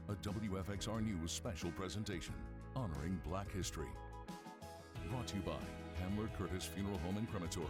a WFXR News special presentation honoring Black history. Brought to you by Hamler Curtis Funeral Home and Crematory.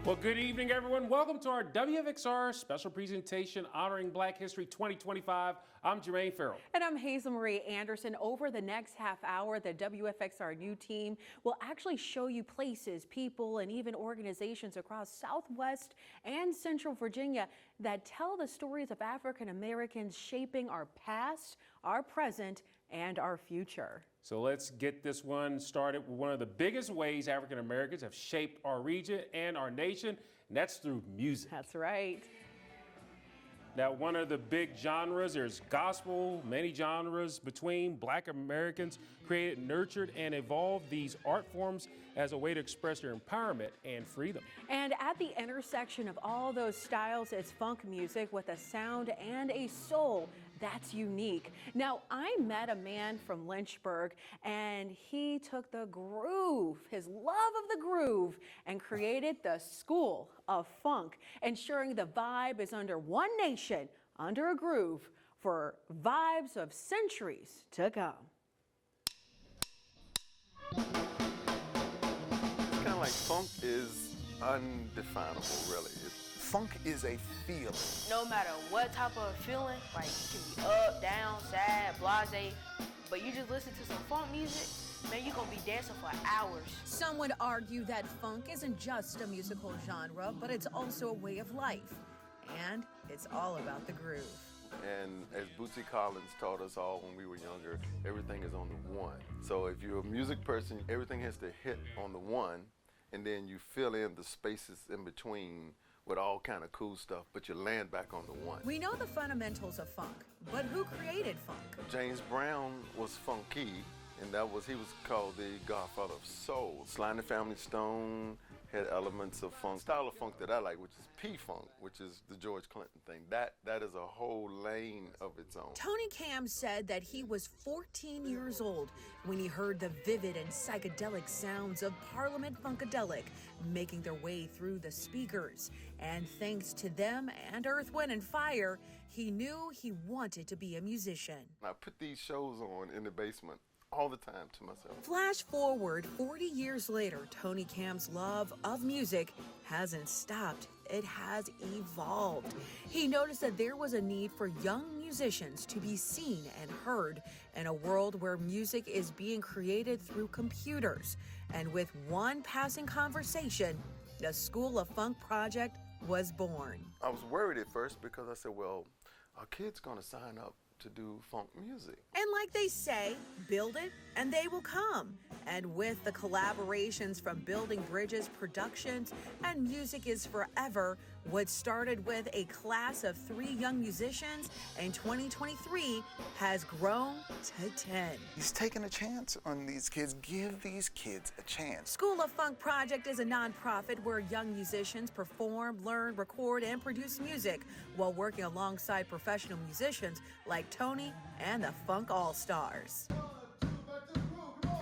Well, good evening, everyone. Welcome to our WFXR special presentation honoring Black History 2025. I'm Jermaine Ferrell. And I'm Hazelmarie Anderson. Over the next half hour, the WFXR new team will actually show you places, people, and even organizations across Southwest and Central Virginia that tell the stories of African Americans shaping our past, our present, and our future. So let's get this one started with one of the biggest ways African Americans have shaped our region and our nation, and that's through music. That's right. Now, one of the big genres, there's gospel, many genres between. Black Americans created, nurtured, and evolved these art forms as a way to express their empowerment and freedom. And at the intersection of all those styles is funk music with a sound and a soul that's unique. Now, I met a man from Lynchburg, and he took the groove, his love of the groove, and created the School of Funk, ensuring the vibe is under one nation, under a groove, for vibes of centuries to come. It's kind of like funk is undefinable, really. Funk is a feeling. No matter what type of feeling, like you can be up, down, sad, blasé, but you just listen to some funk music, man, you're gonna be dancing for hours. Some would argue that funk isn't just a musical genre, but it's also a way of life. And it's all about the groove. And as Bootsy Collins taught us all when we were younger, everything is on the one. So if you're a music person, everything has to hit on the one, and then you fill in the spaces in between with all kind of cool stuff, but you land back on the one. We know the fundamentals of funk, but who created funk? James Brown was funky, and he was called the godfather of soul. Sly and the Family Stone had elements of funk. Style of funk that I like, which is P-Funk, which is the George Clinton thing. That is a whole lane of its own. Tony Cam said that he was 14 years old when he heard the vivid and psychedelic sounds of Parliament Funkadelic making their way through the speakers. And thanks to them and Earth, Wind & Fire, he knew he wanted to be a musician. I put these shows on in the basement all the time to myself. Flash forward 40 years later, Tony Cam's love of music hasn't stopped. It has evolved. He noticed that there was a need for young musicians to be seen and heard in a world where music is being created through computers. And with one passing conversation, the School of Funk project was born. I was worried at first because I said, well, our kids gonna sign up to do funk music. And like they say, build it and they will come. And with the collaborations from Building Bridges Productions and Music is Forever, what started with a class of 3 young musicians in 2023 has grown to 10. He's taking a chance on these kids. Give these kids a chance. School of Funk Project is a nonprofit where young musicians perform, learn, record, and produce music while working alongside professional musicians like Tony and the Funk All-Stars.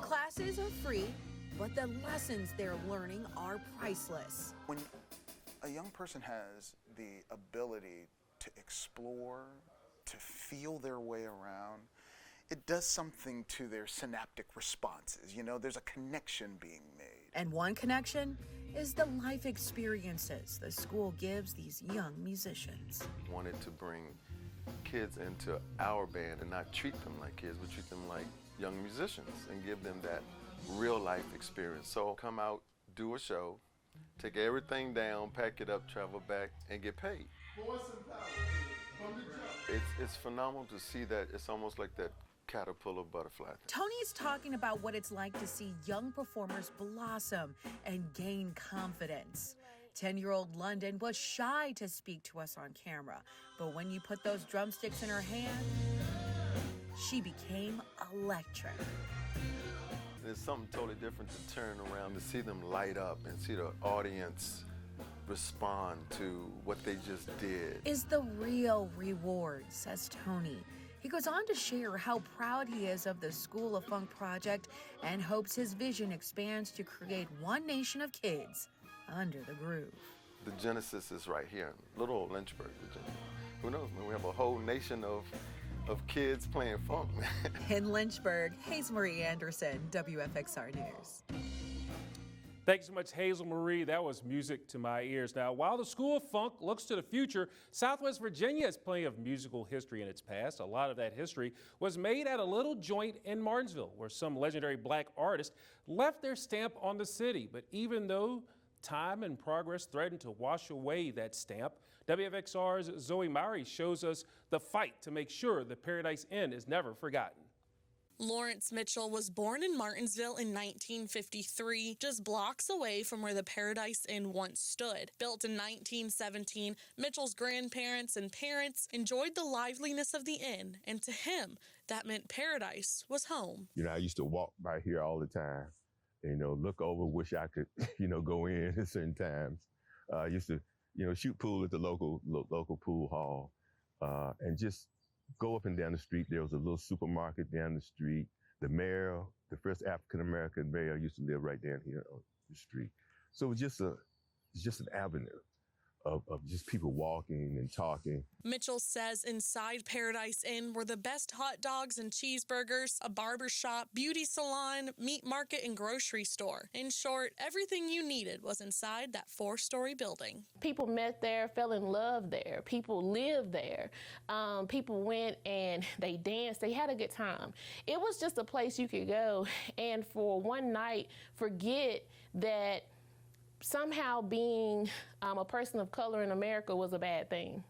Classes are free, but the lessons they're learning are priceless. When a young person has the ability to explore, to feel their way around, it does something to their synaptic responses. You know, there's a connection being made. And one connection is the life experiences the school gives these young musicians. Wanted to bring kids into our band and not treat them like kids, but treat them like young musicians and give them that real life experience. So come out, do a show, take everything down, pack it up, travel back, and get paid. It's phenomenal to see that. It's almost like that caterpillar butterfly. Tony's talking about what it's like to see young performers blossom and gain confidence. 10-year-old London was shy to speak to us on camera, but when you put those drumsticks in her hand, she became electric. There's something totally different to turn around, to see them light up and see the audience respond to what they just did. Is the real reward, says Tony. He goes on to share how proud he is of the School of Funk project and hopes his vision expands to create one nation of kids under the groove. The genesis is right here in little old Lynchburg, Virginia. who knows, man, we have a whole nation of kids playing funk, man. In Lynchburg, Hazelmarie Anderson, WFXR News. Thank you so much, Hazelmarie. That was music to my ears. Now, while the School of Funk looks to the future, Southwest Virginia has plenty of musical history in its past. A lot of that history was made at a little joint in Martinsville, where some legendary black artists left their stamp on the city. But even though time and progress threaten to wash away that stamp, WFXR's Zoe Mowry shows us the fight to make sure the Paradise Inn is never forgotten. Lawrence Mitchell was born in Martinsville in 1953, just blocks away from where the Paradise Inn once stood. Built in 1917, Mitchell's grandparents and parents enjoyed the liveliness of the inn, and to him, that meant Paradise was home. You know, I used to walk by here all the time, look over, wish I could, go in at certain times. I used to, shoot pool at the local pool hall, and just go up and down the street. There was a little supermarket down the street. The mayor, the first African-American mayor, used to live right down here on the street. So it was just an avenue of just people walking and talking. Mitchell says inside Paradise Inn were the best hot dogs and cheeseburgers, a barber shop, beauty salon, meat market, and grocery store. In short, everything you needed was inside that 4-story building. People met there, fell in love there. People lived there. People went and they danced. They had a good time. It was just a place you could go and for one night forget that somehow being a person of color in America was a bad thing.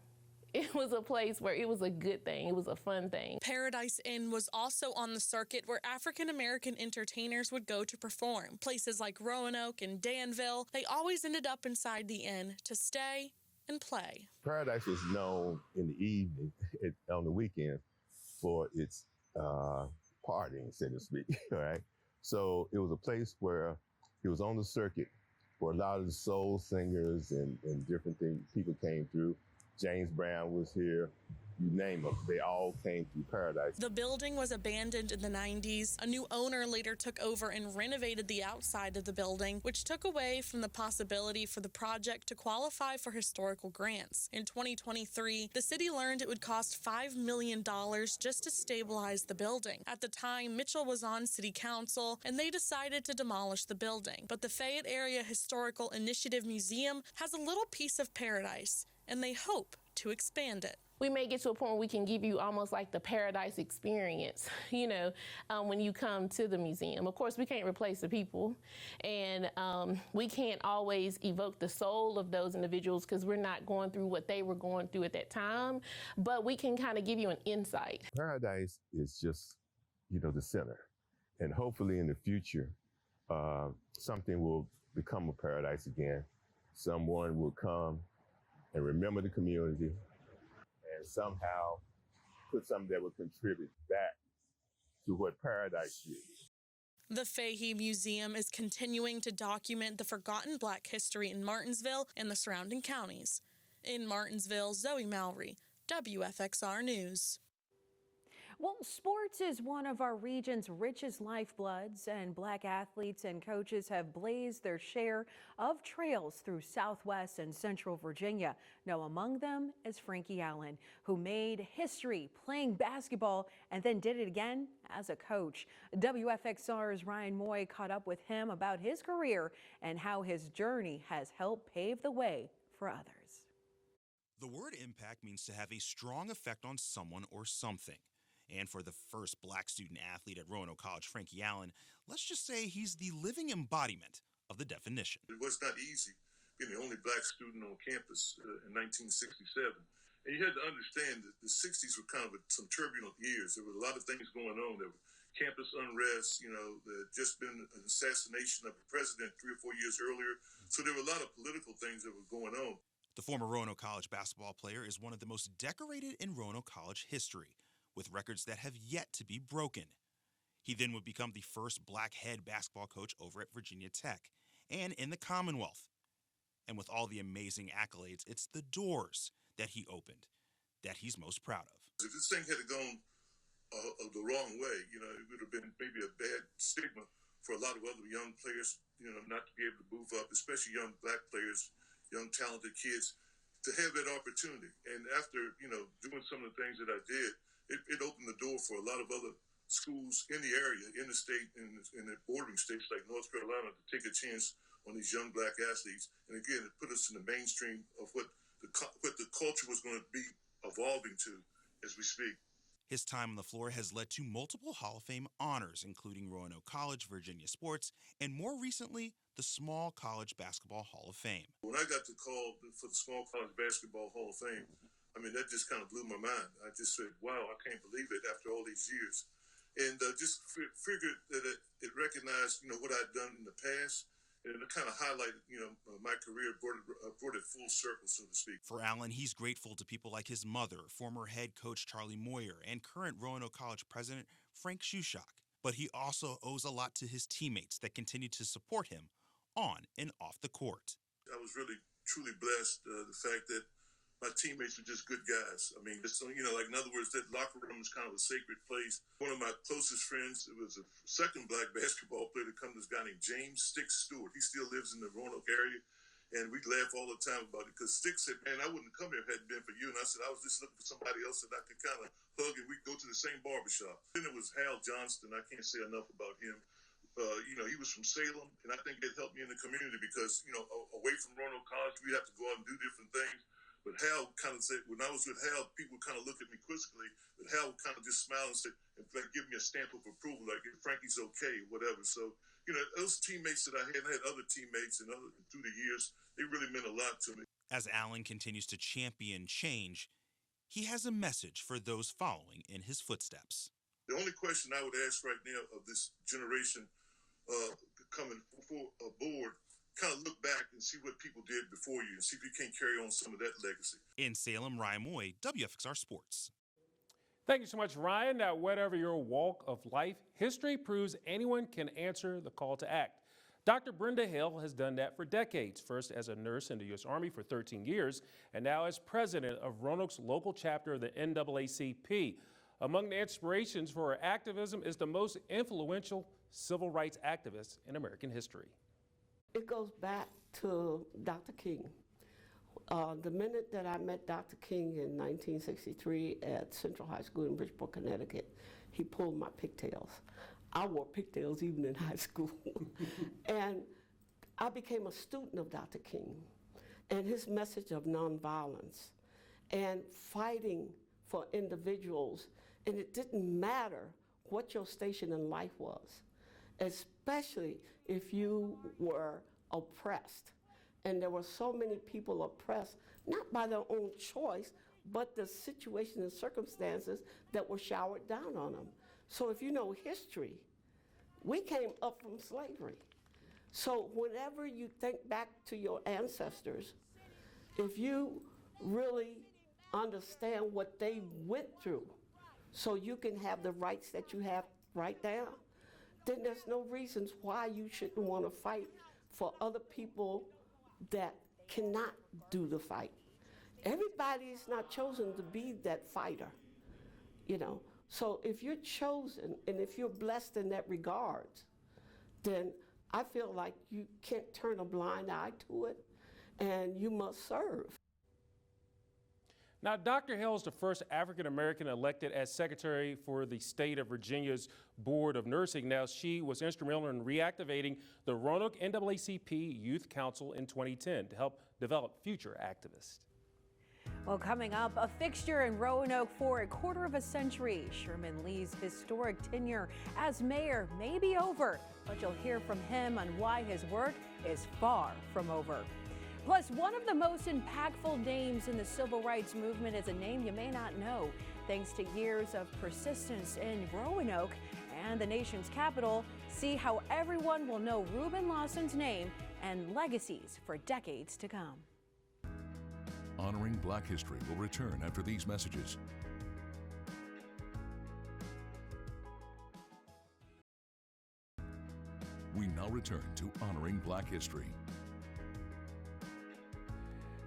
It was a place where it was a good thing. It was a fun thing. Paradise Inn was also on the circuit where African-American entertainers would go to perform. Places like Roanoke and Danville, they always ended up inside the inn to stay and play. Paradise was known in the evening, on the weekend, for its partying, so to speak, all right? So it was a place where it was on the circuit where a lot of the soul singers and different things, people came through. James Brown was here. You name them, they all came through Paradise. The building was abandoned in the 90s. A new owner later took over and renovated the outside of the building, which took away from the possibility for the project to qualify for historical grants. In 2023, the city learned it would cost $5 million just to stabilize the building. At the time, Mitchell was on city council, and they decided to demolish the building. But the Fayette Area Historical Initiative Museum has a little piece of Paradise, and they hope to expand it. We may get to a point where we can give you almost like the Paradise experience, when you come to the museum. Of course, we can't replace the people, and we can't always evoke the soul of those individuals because we're not going through what they were going through at that time, but we can kind of give you an insight. Paradise is just, the center, and hopefully in the future, something will become a paradise again. Someone will come and remember the community, and somehow put something that would contribute back to what Paradise is. The Fahey Museum is continuing to document the forgotten Black history in Martinsville and the surrounding counties. In Martinsville, Zoe Mowry, WFXR News. Well, sports is one of our region's richest lifebloods, and Black athletes and coaches have blazed their share of trails through Southwest and Central Virginia. Now, among them is Frankie Allen, who made history playing basketball and then did it again as a coach. WFXR's Ryan Moy caught up with him about his career and how his journey has helped pave the way for others. The word impact means to have a strong effect on someone or something. And for the first Black student athlete at Roanoke College, Frankie Allen, let's just say he's the living embodiment of the definition. It was not easy being the only Black student on campus in 1967. And you had to understand that the 60s were kind of some turbulent years. There were a lot of things going on. There was campus unrest, there had just been an assassination of a president 3 or 4 years earlier. So there were a lot of political things that were going on. The former Roanoke College basketball player is one of the most decorated in Roanoke College history, with records that have yet to be broken. He then would become the first Black head basketball coach over at Virginia Tech and in the Commonwealth. And with all the amazing accolades, it's the doors that he opened that he's most proud of. If this thing had gone the wrong way, it would have been maybe a bad stigma for a lot of other young players, not to be able to move up, especially young Black players, young talented kids. to have that opportunity. And after, doing some of the things that I did, it opened the door for a lot of other schools in the area, in the state, in the bordering states like North Carolina to take a chance on these young black athletes. And again, it put us in the mainstream of what the culture was going to be evolving to as we speak. His time on the floor has led to multiple Hall of Fame honors, including Roanoke College, Virginia Sports, and more recently, the Small College Basketball Hall of Fame. When I got the call for the Small College Basketball Hall of Fame, that just kind of blew my mind. I just said, wow, I can't believe it after all these years. And just figured that it recognized, what I'd done in the past, and it kind of highlighted, my career, brought it full circle, so to speak. For Allen, he's grateful to people like his mother, former head coach Charlie Moyer, and current Roanoke College president Frank Shushak. But he also owes a lot to his teammates that continue to support him on and off the court. I was really, truly blessed, the fact that my teammates were just good guys. Like in other words, that locker room was kind of a sacred place. One of my closest friends, it was a second black basketball player to come, this guy named James Sticks Stewart. He still lives in the Roanoke area, and we laugh all the time about it because Sticks said, man, I wouldn't come here if it hadn't been for you. And I said, I was just looking for somebody else that I could kind of hug, and we'd go to the same barbershop. Then it was Hal Johnston. I can't say enough about him. He was from Salem, and I think it helped me in the community because, away from Roanoke College, we have to go out and do different things. But Hal kind of said, when I was with Hal, people kind of look at me quizzically, but Hal would kind of just smile and say, give me a stamp of approval, like Frankie's okay, whatever. So, those teammates that I had other teammates and through the years, they really meant a lot to me. As Allen continues to champion change, he has a message for those following in his footsteps. The only question I would ask right now of this generation coming aboard, kind of look back and see what people did before you and see if you can't carry on some of that legacy. In Salem, Ryan Moy, WFXR Sports. Thank you so much, Ryan. Now, whatever your walk of life, history proves anyone can answer the call to act. Dr. Brenda Hill has done that for decades, first as a nurse in the U.S. Army for 13 years, and now as president of Roanoke's local chapter of the NAACP. Among the inspirations for her activism is the most influential civil rights activist in American history. It goes back to Dr. King. The minute that I met Dr. King in 1963 at Central High School in Bridgeport, Connecticut, he pulled my pigtails. I wore pigtails even in high school. And I became a student of Dr. King and his message of nonviolence and fighting for individuals. And it didn't matter what your station in life was, especially if you were oppressed. And there were so many people oppressed, not by their own choice, but the situations and circumstances that were showered down on them. So if you know history, we came up from slavery. So whenever you think back to your ancestors, if you really understand what they went through so you can have the rights that you have right now, then there's no reasons why you shouldn't want to fight for other people that cannot do the fight. Everybody is not chosen to be that fighter, So if you're chosen and if you're blessed in that regard, then I feel like you can't turn a blind eye to it, and you must serve. Now, Dr. Hill is the first African-American elected as secretary for the state of Virginia's Board of Nursing. Now, she was instrumental in reactivating the Roanoke NAACP Youth Council in 2010 to help develop future activists. Well, coming up, a fixture in Roanoke for a quarter of a century. Sherman Lee's historic tenure as mayor may be over, but you'll hear from him on why his work is far from over. Plus, one of the most impactful names in the civil rights movement is a name you may not know. Thanks to years of persistence in Roanoke and the nation's capital, see how everyone will know Reuben Lawson's name and legacies for decades to come. Honoring Black History will return after these messages. We now return to Honoring Black History.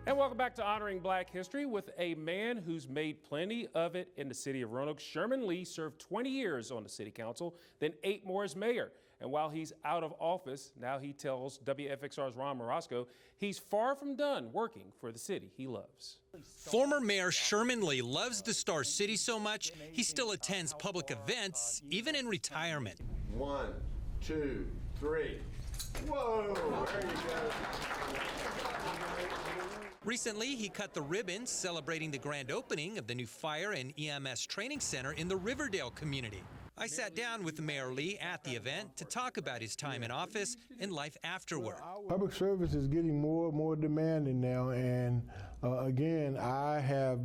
And welcome back to Honoring Black History with a man who's made plenty of it in the city of Roanoke. Sherman Lee served 20 years on the city council, then 8 more as mayor. And while he's out of office, now he tells WFXR's Ron Marasco he's far from done working for the city he loves. Former Mayor Sherman Lee loves the Star City so much, he still attends public events, even in retirement. 1, 2, 3. Whoa! There you go. Recently, he cut the ribbons celebrating the grand opening of the new fire and EMS training center in the Riverdale community. I sat down with Mayor Lee at the event to talk about his time in office and life afterward. Public service is getting more and more demanding now, and again, I have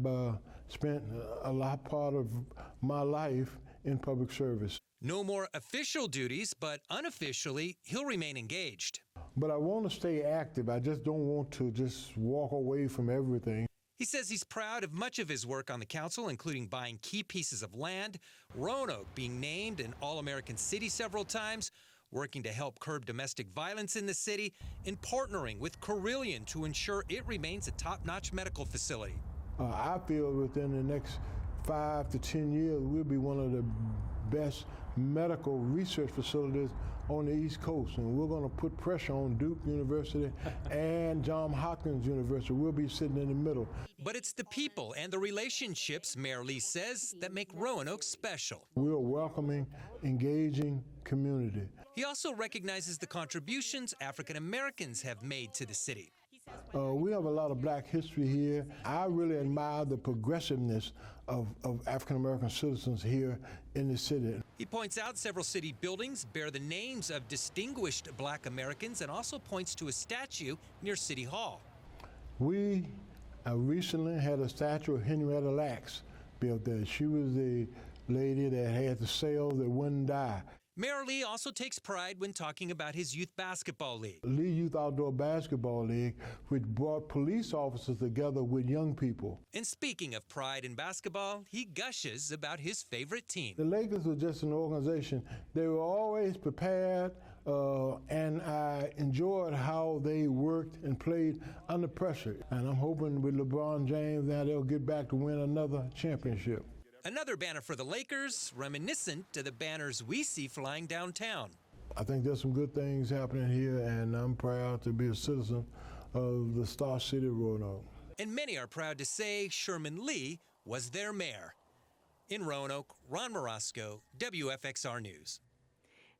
spent a lot part of my life in public service. No more official duties, but unofficially, he'll remain engaged. But I want to stay active. I just don't want to just walk away from everything. He says he's proud of much of his work on the council, including buying key pieces of land, Roanoke being named an All-American City several times, working to help curb domestic violence in the city, and partnering with Carilion to ensure it remains a top-notch medical facility. I feel within the next 5 to 10 years, we'll be one of the best medical research facilities on the East Coast, and we're going to put pressure on Duke University and Johns Hopkins University. We'll be sitting in the middle. But it's the people and the relationships, Mayor Lee says, that make Roanoke special. We're a welcoming, engaging community. He also recognizes the contributions African Americans have made to the city. We have a lot of black history here. I really admire the progressiveness of African American citizens here in the city. He points out several city buildings bear the names of distinguished black Americans and also points to a statue near City Hall. We recently had a statue of Henrietta Lacks built there. She was the lady that had the sail that wouldn't die. Mayor Lee also takes pride when talking about his youth basketball league. Lee Youth Outdoor Basketball League, which brought police officers together with young people. And speaking of pride in basketball, he gushes about his favorite team. The Lakers were just an organization. They were always prepared, and I enjoyed how they worked and played under pressure. And I'm hoping with LeBron James now they'll get back to win another championship. Another banner for the Lakers, reminiscent to the banners we see flying downtown. I think there's some good things happening here, and I'm proud to be a citizen of the Star City of Roanoke. And many are proud to say Sherman Lee was their mayor. In Roanoke, Ron Marasco, WFXR News.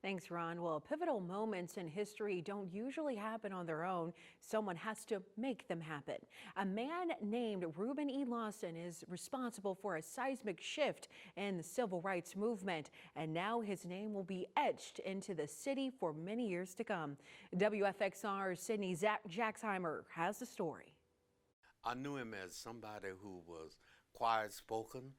Thanks, Ron. Well, pivotal moments in history don't usually happen on their own. Someone has to make them happen. A man named Reuben E. Lawson is responsible for a seismic shift in the civil rights movement, and now his name will be etched into the city for many years to come. WFXR's Sydney Jacksheimer has the story. I knew him as somebody who was quiet-spoken,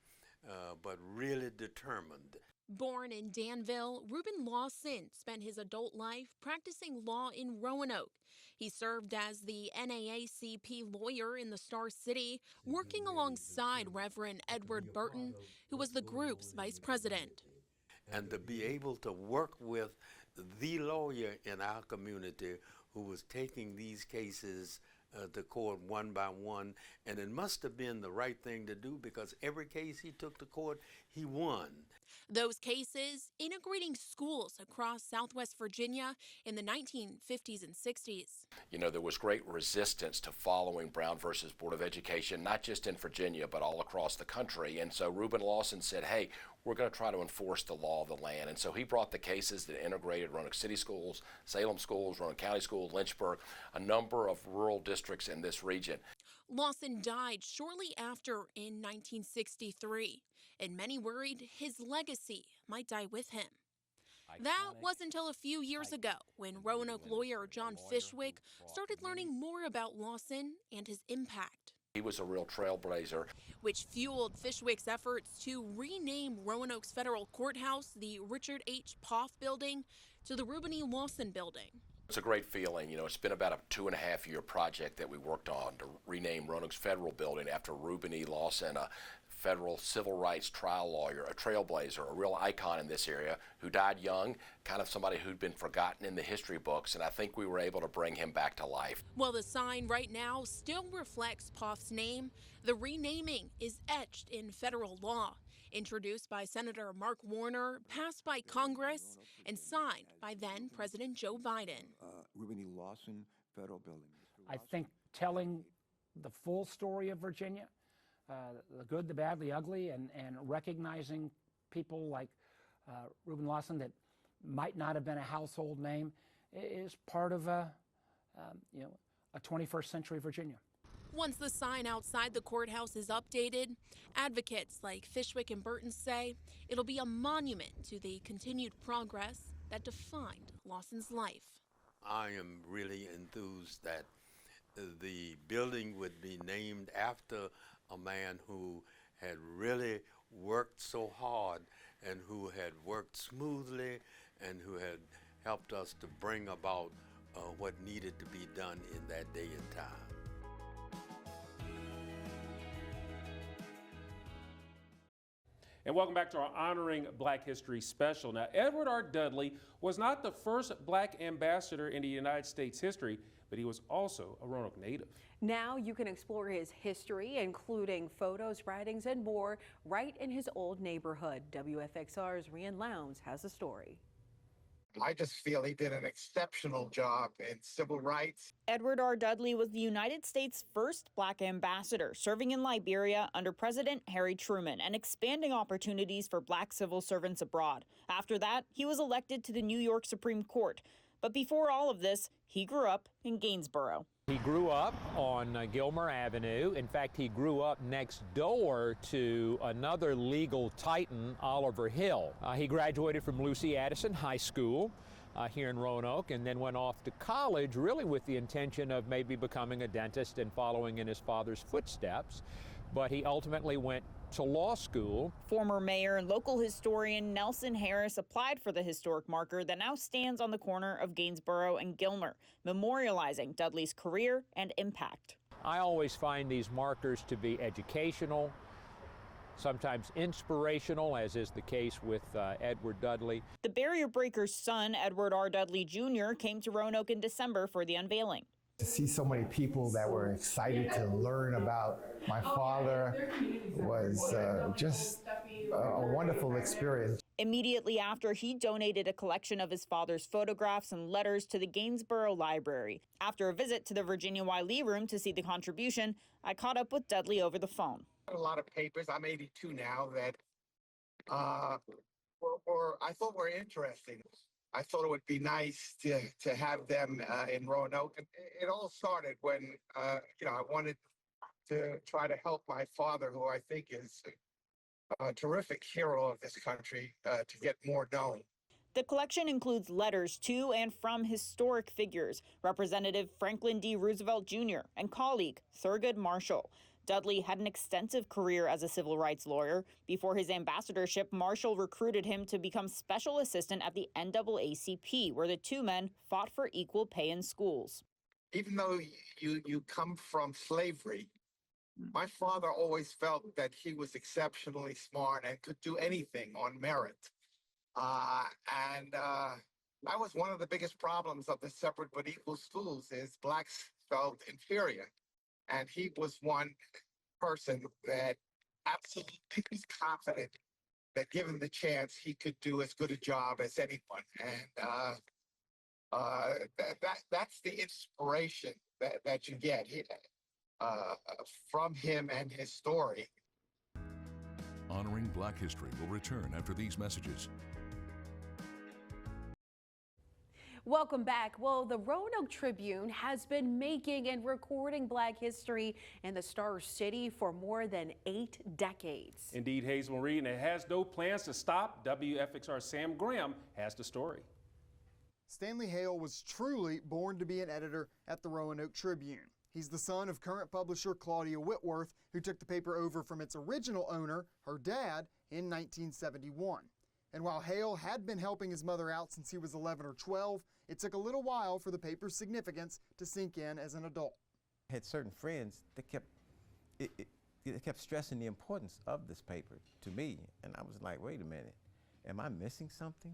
but really determined. Born in Danville, Reuben Lawson spent his adult life practicing law in Roanoke. He served as the NAACP lawyer in the Star City, working alongside Reverend Edward Burton, who was the group's vice president. And to be able to work with the lawyer in our community who was taking these cases to court one by one, and it must have been the right thing to do because every case he took to court, he won. Those cases integrating schools across Southwest Virginia in the 1950s and 60s. You know, there was great resistance to following Brown versus Board of Education, not just in Virginia, but all across the country. And so Reuben Lawson said, hey, we're going to try to enforce the law of the land. And so he brought the cases that integrated Roanoke City schools, Salem schools, Roanoke County schools, Lynchburg, a number of rural districts in this region. Lawson died shortly after in 1963, and many worried his legacy might die with him. That wasn't until a few years ago when Roanoke lawyer John Fishwick started learning more about Lawson and his impact. He was a real trailblazer, which fueled Fishwick's efforts to rename Roanoke's federal courthouse, the Richard H. Poff building, to the Reuben E. Lawson building. It's a great feeling. You know, it's been about a 2.5-year project that we worked on to rename Roanoke's federal building after Reuben E. Lawson, a federal civil rights trial lawyer, a trailblazer, a real icon in this area, who died young, kind of somebody who'd been forgotten in the history books, and I think we were able to bring him back to life. While the sign right now still reflects Poth's name, the renaming is etched in federal law. Introduced by Senator Mark Warner, passed by Congress, and signed by then President Joe Biden. Ruben E. Lawson Federal Building. I think telling the full story of Virginia, the good, the bad, the ugly, and recognizing people like Ruben Lawson that might not have been a household name is part of a 21st century Virginia. Once the sign outside the courthouse is updated, advocates like Fishwick and Burton say it'll be a monument to the continued progress that defined Lawson's life. I am really enthused that the building would be named after a man who had really worked so hard and who had worked smoothly and who had helped us to bring about what needed to be done in that day and time. And welcome back to our Honoring Black History special. Now, Edward R. Dudley was not the first black ambassador in the United States history, but he was also a Roanoke native. Now you can explore his history, including photos, writings, and more, right in his old neighborhood. WFXR's Rian Lowndes has the story. I just feel he did an exceptional job in civil rights. Edward R. Dudley was the United States' first black ambassador, serving in Liberia under President Harry Truman and expanding opportunities for black civil servants abroad. After that, he was elected to the New York Supreme Court. But before all of this, he grew up in Gainsboro. He grew up on Gilmer Avenue. In fact, he grew up next door to another legal titan, Oliver Hill. He graduated from Lucy Addison High School here in Roanoke and then went off to college really with the intention of maybe becoming a dentist and following in his father's footsteps. But he ultimately went to law school. Former mayor and local historian Nelson Harris applied for the historic marker that now stands on the corner of Gainsboro and Gilmer, memorializing Dudley's career and impact. I always find these markers to be educational, sometimes inspirational, as is the case with Edward Dudley. The barrier breaker's son, Edward R. Dudley Jr., came to Roanoke in December for the unveiling. To see so many people that were excited to learn about my father was just a wonderful experience. Immediately after, he donated a collection of his father's photographs and letters to the Gainsboro Library. After a visit to the Virginia Y. Lee Room to see the contribution, I caught up with Dudley over the phone. A lot of papers, I'm 82 now, that I thought were interesting. I thought it would be nice to have them in Roanoke. It all started when, I wanted to try to help my father, who I think is a terrific hero of this country, to get more known. The collection includes letters to and from historic figures, Representative Franklin D. Roosevelt Jr. and colleague Thurgood Marshall. Dudley had an extensive career as a civil rights lawyer. Before his ambassadorship, Marshall recruited him to become special assistant at the NAACP, where the two men fought for equal pay in schools. Even though you come from slavery, my father always felt that he was exceptionally smart and could do anything on merit. That was one of the biggest problems of the separate but equal schools, is blacks felt inferior. And he was one person that absolutely was confident that given the chance, he could do as good a job as anyone. And that's the inspiration that you get from him and his story. Honoring Black History will return after these messages. Welcome back. Well, the Roanoke Tribune has been making and recording Black history in the Star City for more than 8 decades. Indeed, Hazelmarie, and it has no plans to stop. WFXR Sam Graham has the story. Stanley Hale was truly born to be an editor at the Roanoke Tribune. He's the son of current publisher Claudia Whitworth, who took the paper over from its original owner, her dad, in 1971. And while Hale had been helping his mother out since he was 11 or 12, it took a little while for the paper's significance to sink in as an adult. I had certain friends that kept, kept stressing the importance of this paper to me, and I was like, wait a minute, am I missing something?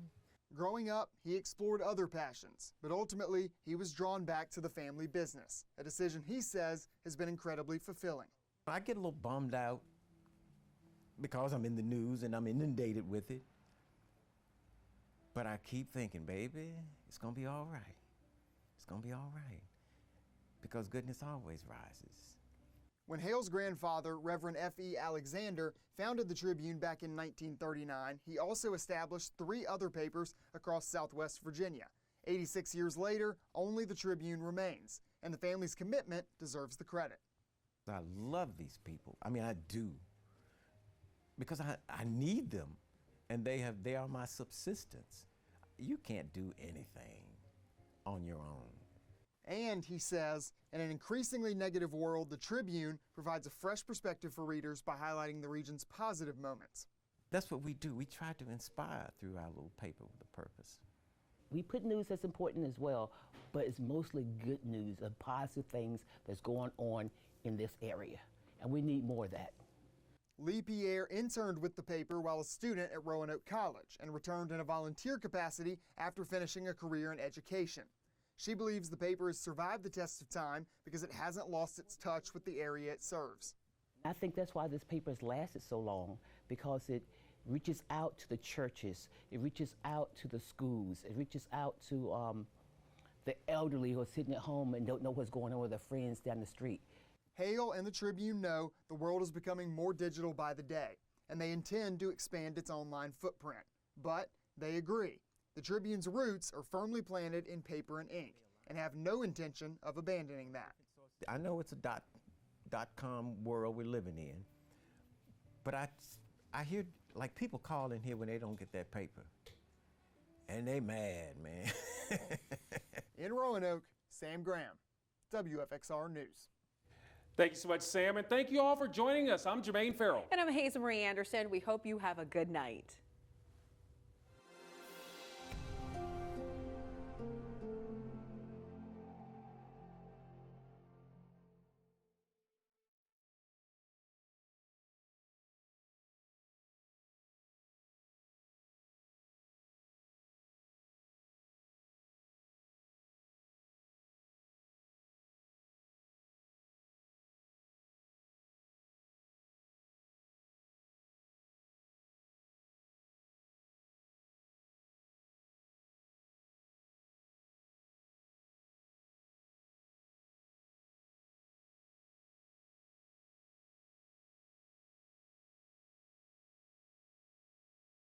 Growing up, he explored other passions, but ultimately he was drawn back to the family business, a decision he says has been incredibly fulfilling. I get a little bummed out because I'm in the news and I'm inundated with it, but I keep thinking, baby, it's gonna be all right. It's gonna be all right, because goodness always rises. When Hale's grandfather, Reverend F.E. Alexander, founded the Tribune back in 1939, he also established 3 other papers across Southwest Virginia. 86 years later, only the Tribune remains, and the family's commitment deserves the credit. I love these people. I mean, I do, because I need them, and they are my subsistence. You can't do anything on your own. And, he says, in an increasingly negative world, the Tribune provides a fresh perspective for readers by highlighting the region's positive moments. That's what we do. We try to inspire through our little paper with a purpose. We put news that's important as well, but it's mostly good news and positive things that's going on in this area, and we need more of that. Lee Pierre interned with the paper while a student at Roanoke College and returned in a volunteer capacity after finishing a career in education. She believes the paper has survived the test of time because it hasn't lost its touch with the area it serves. I think that's why this paper has lasted so long, because it reaches out to the churches, it reaches out to the schools, it reaches out to the elderly who are sitting at home and don't know what's going on with their friends down the street. Hale and the Tribune know the world is becoming more digital by the day, and they intend to expand its online footprint. But they agree. The Tribune's roots are firmly planted in paper and ink and have no intention of abandoning that. I know it's a dot-com world we're living in, but I hear like people call in here when they don't get that paper, and they mad, man. In Roanoke, Sam Graham, WFXR News. Thank you so much, Sam, and thank you all for joining us. I'm Jermaine Ferrell. And I'm Hazelmarie Anderson. We hope you have a good night.